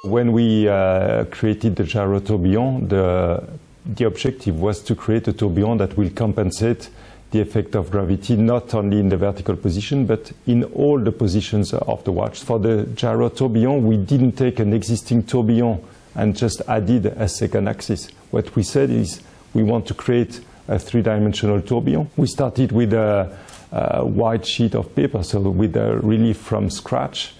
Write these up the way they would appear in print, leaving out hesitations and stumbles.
When we created the gyro tourbillon, the objective was to create a tourbillon that will compensate the effect of gravity not only in the vertical position but in all the positions of the watch. For the gyro tourbillon, we didn't take an existing tourbillon and just added a second axis. What we said is we want to create a three-dimensional tourbillon. We started with a white sheet of paper, so with a relief from scratch.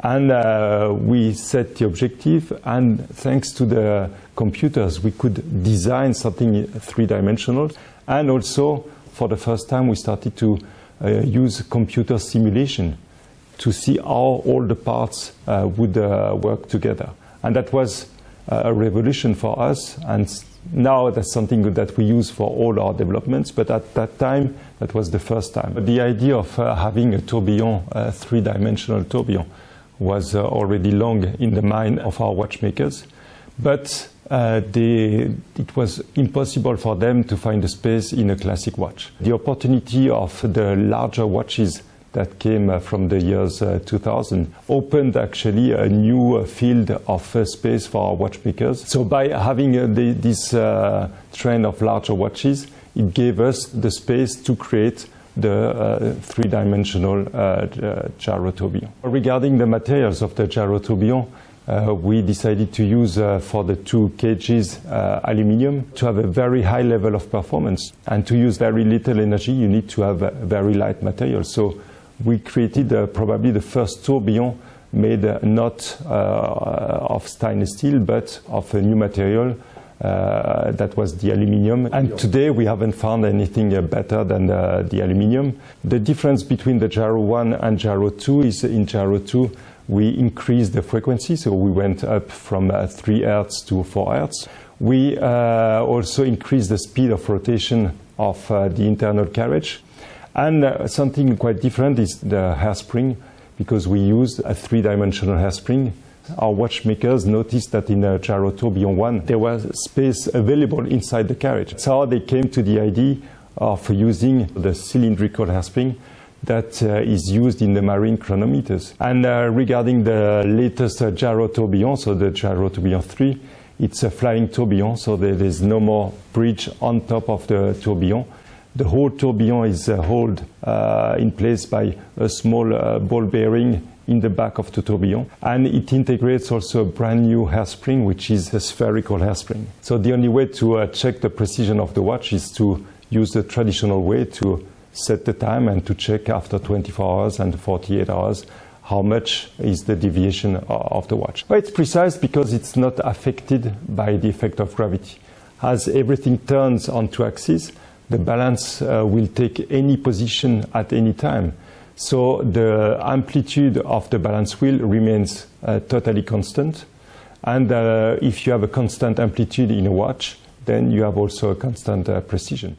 And we set the objective, and thanks to the computers, we could design something three-dimensional. And also, for the first time, we started to use computer simulation to see how all the parts would work together. And that was a revolution for us, and now that's something that we use for all our developments, but at that time, that was the first time. The idea of having a tourbillon, a three-dimensional tourbillon, was already long in the mind of our watchmakers, but it was impossible for them to find a space in a classic watch. The opportunity of the larger watches that came from the years 2000 opened actually a new field of space for our watchmakers. So by having this trend of larger watches, it gave us the space to create the three-dimensional gyro tourbillon. Regarding the materials of the gyro tourbillon, we decided to use for the two cages aluminium to have a very high level of performance. And to use very little energy, you need to have a very light material. So we created probably the first tourbillon made not of stainless steel, but of a new material. That was the aluminium, and today we haven't found anything better than the aluminium. The difference between the gyro 1 and gyro 2 is in gyro 2 we increased the frequency, so we went up from 3 Hz to 4 Hz. We also increased the speed of rotation of the internal carriage, and something quite different is the hairspring, because we used a three-dimensional hairspring. Our watchmakers noticed that in a gyro tourbillon 1 there was space available inside the carriage. That's how they came to the idea of using the cylindrical hairspring that is used in the marine chronometers. And regarding the latest gyro tourbillon, so the gyro tourbillon 3, it's a flying tourbillon, so there is no more bridge on top of the tourbillon. The whole tourbillon is held in place by a small ball bearing in the back of the tourbillon, and it integrates also a brand new hairspring, which is a spherical hairspring. So the only way to check the precision of the watch is to use the traditional way to set the time and to check after 24 hours and 48 hours how much is the deviation of the watch. Well, it's precise because it's not affected by the effect of gravity. As everything turns on two axes, the balance will take any position at any time. So the amplitude of the balance wheel remains totally constant. And if you have a constant amplitude in a watch, then you have also a constant precision.